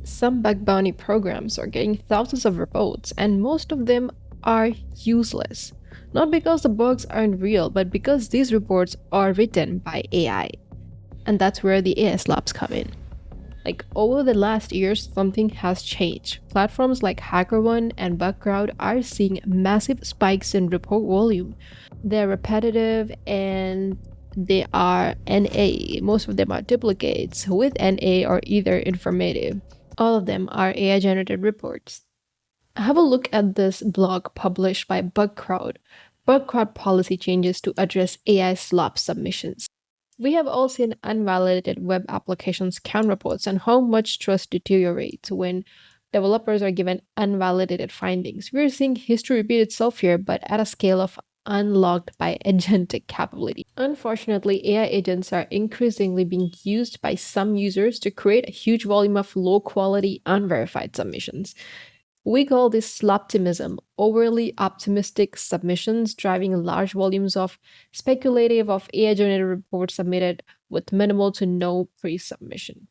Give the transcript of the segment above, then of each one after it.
Some bug bounty programs are getting thousands of reports, and most of them are useless. Not because the bugs aren't real, but because these reports are written by AI. And that's where the AI slaps come in. Like, over the last years, something has changed. Platforms like HackerOne and Bugcrowd are seeing massive spikes in report volume. They're repetitive and they are NA. Most of them are duplicates with NA or either informative. All of them are AI generated reports. Have a look at this blog published by Bugcrowd. Bugcrowd policy changes to address AI slop submissions. We have all seen unvalidated web applications count reports and how much trust deteriorates when developers are given unvalidated findings. We're seeing history repeat itself here, but at a scale of unlocked by agentic capability. Unfortunately, AI agents are increasingly being used by some users to create a huge volume of low quality, unverified submissions. We call this sloptimism, overly optimistic submissions driving large volumes of speculative of AI-generated reports submitted with minimal to no pre-submission.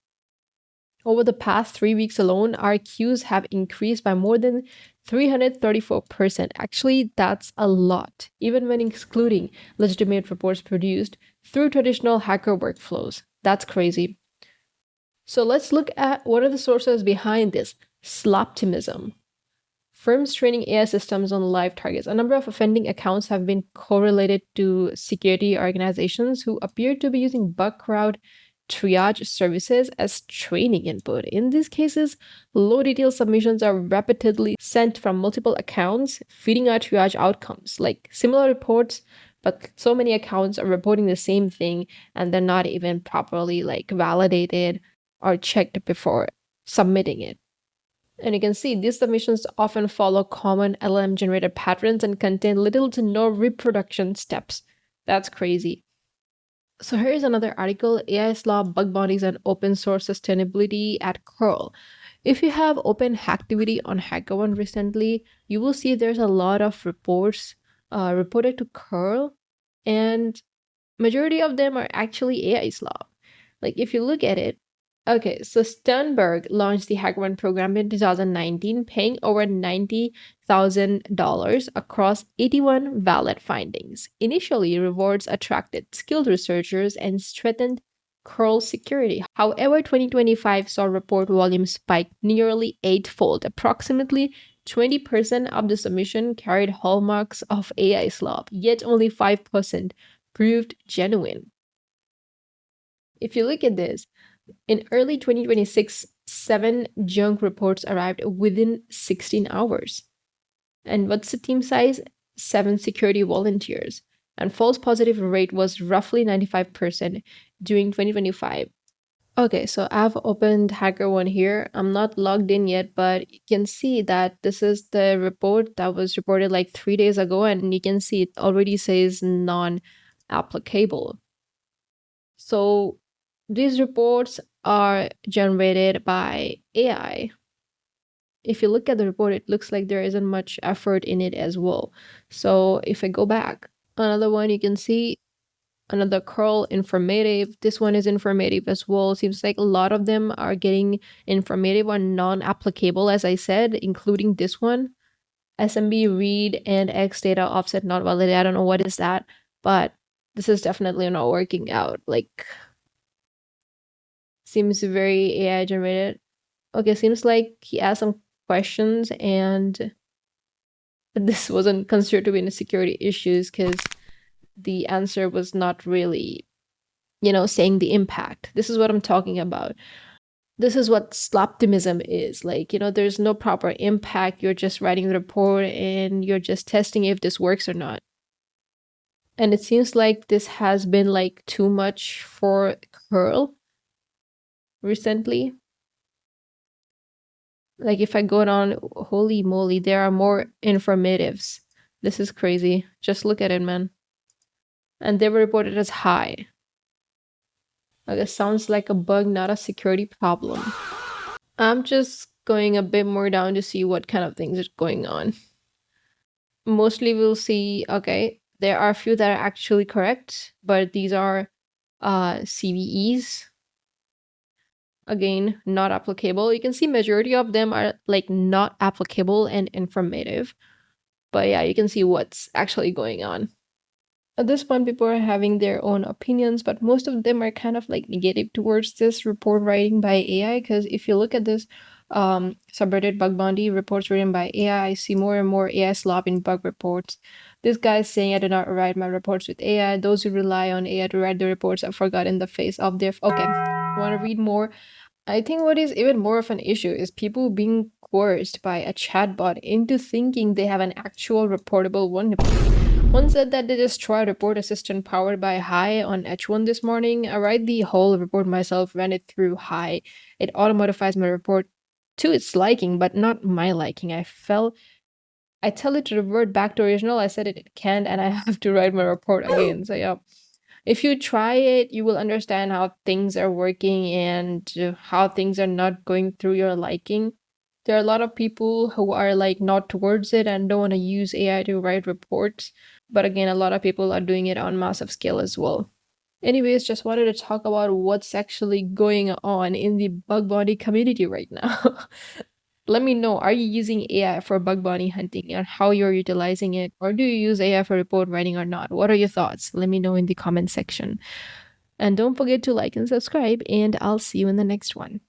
Over the past 3 weeks alone, our queues have increased by more than 334%. Actually, that's a lot, even when excluding legitimate reports produced through traditional hacker workflows. That's crazy. So let's look at what are the sources behind this sloptimism. Firms training AI systems on live targets. A number of offending accounts have been correlated to security organizations who appear to be using Bugcrowd triage services as training input. In these cases, low detail submissions are repeatedly sent from multiple accounts, feeding our triage outcomes, like similar reports, but so many accounts are reporting the same thing and they're not even properly validated or checked before submitting it. And you can see these submissions often follow common LLM generated patterns and contain little to no reproduction steps. That's crazy. So here's another article, AI Slop, Bug Bounties, and Open Source Sustainability at curl. If you have open hacktivity on HackerOne recently, you will see there's a lot of reports reported to curl, and majority of them are actually AI Slop. If you look at it, okay, so Sternberg launched the HackerOne program in 2019, paying over $90,000 across 81 valid findings. Initially, rewards attracted skilled researchers and strengthened curl security. However, 2025 saw report volume spike nearly eightfold. Approximately 20% of the submission carried hallmarks of AI slop, yet only 5% proved genuine. If you look at this, in early 2026, 7 junk reports arrived within 16 hours. And what's the team size? 7 security volunteers. And false positive rate was roughly 95% during 2025. Okay, so I've opened HackerOne here. I'm not logged in yet, but you can see that this is the report that was reported 3 days ago, and you can see it already says non-applicable. So these reports are generated by AI. If you look at the report, it looks like there isn't much effort in it as well. So if I go back, another one, you can see another curl informative. This one is informative as well. Seems like a lot of them are getting informative or non-applicable, as I said, including this one. SMB read and X data offset not valid. I don't know what is that, but this is definitely not working out. Seems very AI generated. Okay, seems like he asked some questions and this wasn't considered to be any security issues because the answer was not really, saying the impact. This is what I'm talking about. This is what sloptimism is. There's no proper impact. You're just writing the report and you're just testing if this works or not. And it seems like this has been too much for curl recently. If I go down, holy moly, there are more informatives. This is crazy. Just look at it, man. And they were reported as high. It sounds like a bug, not a security problem. I'm just going a bit more down to see what kind of things are going on. Mostly we'll see, okay, there are a few that are actually correct, but these are CVEs. Again, not applicable. You can see majority of them are like not applicable and informative. But yeah, you can see what's actually going on. At this point, people are having their own opinions, but most of them are kind of like negative towards this report writing by AI. Because if you look at this subreddit bug bounty reports written by AI, I see more and more AI slop in bug reports. This guy is saying, I do not write my reports with AI. Those who rely on AI to write the reports are forgotten in the face of their. Okay, want to read more? I think what is even more of an issue is people being coerced by a chatbot into thinking they have an actual reportable vulnerability. One said that they just tried report assistant powered by Hi on H1 this morning. I write the whole report myself, ran it through Hi. It auto-modifies my report to its liking, but not my liking. I tell it to revert back to original. I said it can't, and I have to write my report again. So yeah, if you try it, you will understand how things are working and how things are not going through your liking. There are a lot of people who are like not towards it and don't want to use AI to write reports. But again, a lot of people are doing it on massive scale as well. Anyways, just wanted to talk about what's actually going on in the bug bounty community right now. Let me know, are you using AI for bug bounty hunting and how you're utilizing it? Or do you use AI for report writing or not? What are your thoughts? Let me know in the comment section. And don't forget to like and subscribe, and I'll see you in the next one.